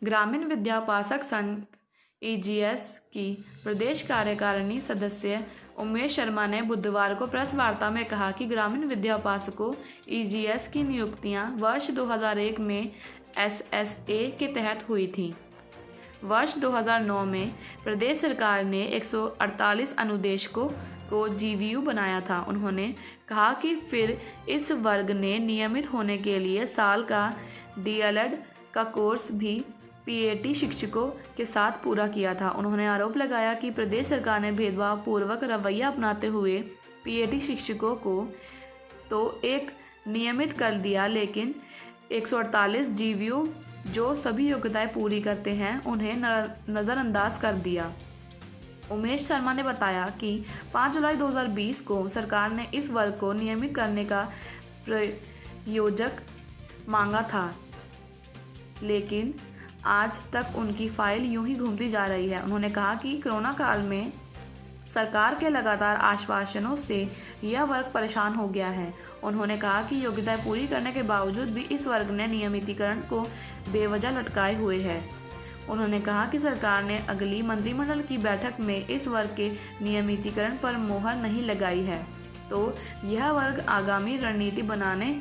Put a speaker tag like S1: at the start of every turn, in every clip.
S1: ग्रामीण विद्यापासक संघ (ईजीएस) की प्रदेश कार्यकारिणी सदस्य उमेश शर्मा ने बुधवार को प्रेस वार्ता में कहा कि ग्रामीण विद्यापासकों (ईजीएस) की नियुक्तियां वर्ष 2001 में एसएसए के तहत हुई थीं। वर्ष 2009 में प्रदेश सरकार ने 148 अनुदेशकों को जीवीयू बनाया था। उन्होंने कहा कि फिर इस वर्ग ने नियमित होने के लिए साल का डीएलएड का कोर्स भी पीएटी शिक्षकों के साथ पूरा किया था। उन्होंने आरोप लगाया कि प्रदेश सरकार ने भेदभावपूर्वक रवैया अपनाते हुए पीएटी शिक्षकों को तो एक नियमित कर दिया, लेकिन 148 जीवीयू जो सभी योग्यताएं पूरी करते हैं उन्हें नज़रअंदाज कर दिया। उमेश शर्मा ने बताया कि 5 जुलाई 2020 को सरकार ने इस वर्ग को नियमित करने का प्रयोजक मांगा था, लेकिन आज तक उनकी फाइल यूं ही घूमती जा रही है। उन्होंने कहा कि कोरोना काल में सरकार के लगातार आश्वासनों से यह वर्ग परेशान हो गया है। उन्होंने कहा कि योग्यताएं पूरी करने के बावजूद भी इस वर्ग ने नियमितीकरण को बेवजह लटकाए हुए है। उन्होंने कहा कि सरकार ने अगली मंत्रिमंडल की बैठक में इस वर्ग के नियमितीकरण पर मोहर नहीं लगाई है तो यह वर्ग आगामी रणनीति बनाने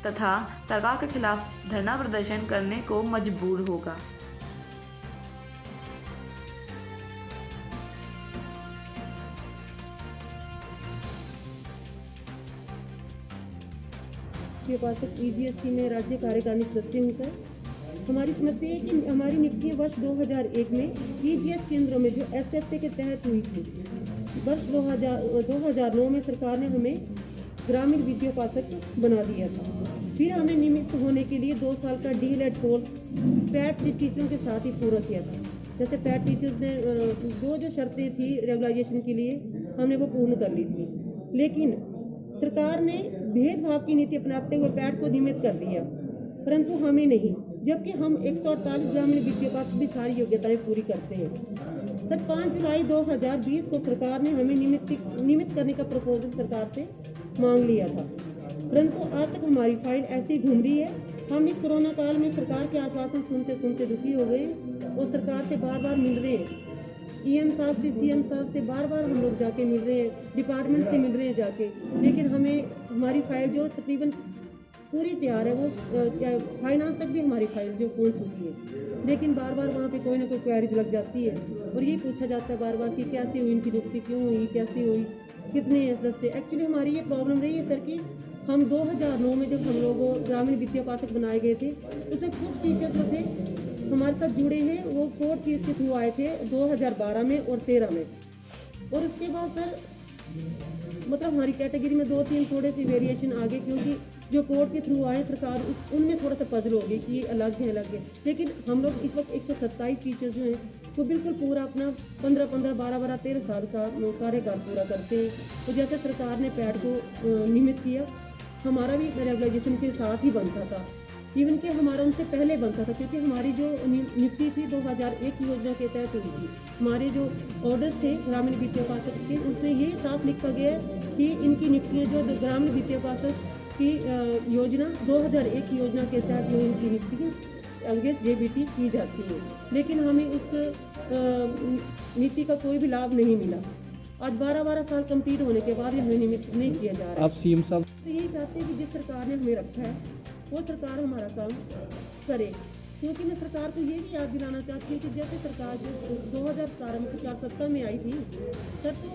S1: तथा सरकार के खिलाफ धरना प्रदर्शन करने को मजबूर होगा।
S2: विद्यापासक ईजीएस में राज्य कार्यकारिणी सदस्य हूँ। हमारी समस्या है कि हमारी नियुक्तियाँ वर्ष 2001 में ईजीएस केंद्रों में जो एसएसए के तहत हुई थी। वर्ष 2009 में सरकार ने हमें ग्रामीण विद्यापासक बना दिया था। फिर हमें नियमित होने के लिए 2 साल का डीएलएड कोर्स पैट टीचरों के साथ ही पूरा किया था। जैसे पैट टीचर्स ने जो शर्तें थी रेगुलाइजेशन के लिए हमने वो पूर्ण कर ली थी, लेकिन सरकार ने भेदभाव की नीति अपनाते हुए पैट को नियमित कर दिया, परंतु हमें नहीं, जबकि हम 148 ग्रामीण विद्यापासक भी सारी योग्यताएं पूरी करते हैं। सर 5 जुलाई 2020 को सरकार ने हमें नियमित करने का प्रपोजल सरकार से मांग लिया था, परंतु आज तक हमारी फाइल ऐसी घूम रही है। हम इस कोरोना काल में सरकार के आश्वासन सुनते सुनते दुखी हो गए और सरकार से बार बार मिल रहे हैं। ईएम साहब से, सीएम साहब से बार बार हम लोग जाके मिल रहे हैं, डिपार्टमेंट से मिल रहे हैं जाके, लेकिन हमें हमारी फाइल जो तकरीबन पूरी तैयार है, वो फाइनेंस तक भी हमारी फाइल जो पहुंच चुकी है, लेकिन बार बार वहाँ पे कोई ना कोई क्वेरीज लग जाती है और ये पूछा जाता है बार बार कि कैसे हुई इनकी नियुक्ति, क्यों हुई, कैसे हुई, कितने सदस्य। एक्चुअली हमारी ये प्रॉब्लम रही है सर कि हम 2009 में जब हम लोग ग्रामीण विद्यापासक बनाए गए थे, उसमें कुछ टीचर्स जो थे हमारे साथ जुड़े हैं वो 4 चीज के थ्रू आए थे 2012 में और 13 में, और उसके बाद सर मतलब हमारी कैटेगरी में 2-3 थोड़े से वेरिएशन आ गए, क्योंकि जो कोर्ट के थ्रू आए सरकार उनमें थोड़ा सा पजल हो गई कि अलग है। लेकिन हम लोग इस वक्त 127 टीचर्स जो हैं वो बिल्कुल पूरा अपना 15-15, 12-12, 13 साल का कार्यकाल पूरा करते हैं। तो जैसे सरकार ने पैट को नियमित किया, हमारा भी रेगुलाइजेशन के साथ ही बनता था, इवन कि हमारा उनसे पहले बनता था, क्योंकि हमारी जो नियुक्ति थी 2001 योजना के तहत हुई थी। हमारे जो ऑर्डर्स थे ग्रामीण विद्यापासक के, उसमें ये साफ लिखा गया कि इनकी नियुक्तियाँ जो ग्रामीण विद्यापासक की योजना 2001 योजना के तहत जो इनकी नियुक्ति अंग्रेज जेबीटी की जाती है, लेकिन हमें उस नीति का कोई भी लाभ नहीं मिला। आज 12-12 साल कंप्लीट होने के बाद हमें नियमित नहीं किया जा रहा है।
S3: आप सीएम साहब
S2: तो यही चाहते हैं कि जिस सरकार ने हमें रखा है वो सरकार हमारा काम करे, क्योंकि मैं सरकार को ये भी याद दिलाना चाहती हूँ कि जैसे सरकार जो 2017 में 4 में आई थी सर, तो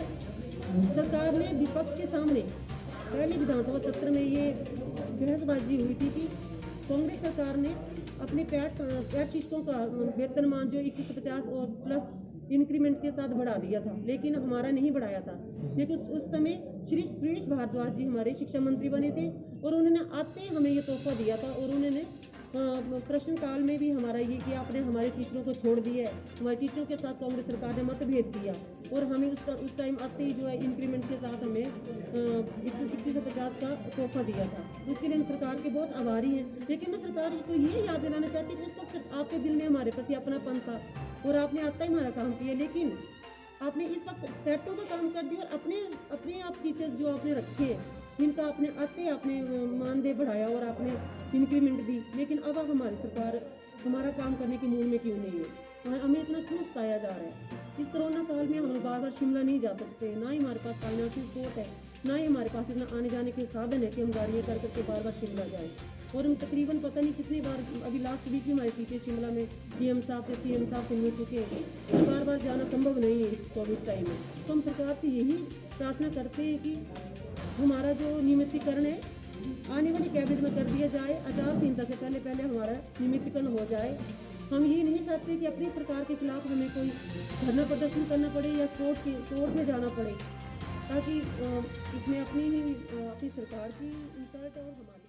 S2: सरकार ने विपक्ष के सामने पहले विधानसभा सत्र में ये बहसबाजी हुई थी कि कांग्रेस सरकार ने अपने पैट शिक्षकों का वेतनमान जो 2150 और प्लस इंक्रीमेंट के साथ बढ़ा दिया था, लेकिन हमारा नहीं बढ़ाया था। लेकिन उस समय श्री प्रीणीश भारद्वाज जी हमारे शिक्षा मंत्री बने थे और उन्होंने आते ही हमें ये तोहफा दिया था, और उन्होंने प्रश्नकाल में भी हमारा ये कि आपने हमारे टीचरों को छोड़ दिया है, हमारे टीचरों के साथ कांग्रेस सरकार ने मतभेद किया, और हमें उस टाइम आते ही जो है इंक्रीमेंट के साथ हमें 2150 का तोहफा दिया था। उसके लिए हम सरकार के बहुत आभारी हैं। लेकिन मैं सरकार को ये याद दिलाना चाहती हूँ कि उस वक्त आपके दिल में हमारे प्रति अपनापन था और आपने आता ही हमारा काम किया, लेकिन आपने इस वक्त सेटों का काम कर दिया और अपने आप टीचर्स जो आपने रखे हैं जिनका आपने आते आपने मानदेय बढ़ाया और आपने इंक्रीमेंट दी, लेकिन अब हमारी सरकार हमारा काम करने के मूड में क्यों नहीं है? हमें इतना क्यों सताया जा रहा है? इस कोरोना काल में हम बार बार शिमला नहीं जा सकते, ना ही हमारे पास फाइनेंशियल सपोर्ट है, ना ही हमारे पास इतना आने जाने के साधन है कि हम गाड़ियाँ कर करके बार बार शिमला जाएँ। और हम तकरीबन पता नहीं कितनी बार, अभी लास्ट वीक भी हमारे पीछे शिमला में डीएम साहब से सीएम साहब से मिल चुके हैं, तो बार बार जाना संभव नहीं है इस कोविड टाइम में। तो हम सरकार से यही प्रार्थना करते हैं कि हमारा जो नियमितीकरण है आने वाली कैबिनेट में कर दिया जाए, आचार संहिता से पहले पहले हमारा नियमितीकरण हो जाए। हम ये नहीं चाहते कि अपनी सरकार के खिलाफ हमें कोई धरना प्रदर्शन करना पड़े या कोर्ट में जाना पड़े, ताकि इसमें अपनी सरकार की इंसल्ट और हमारी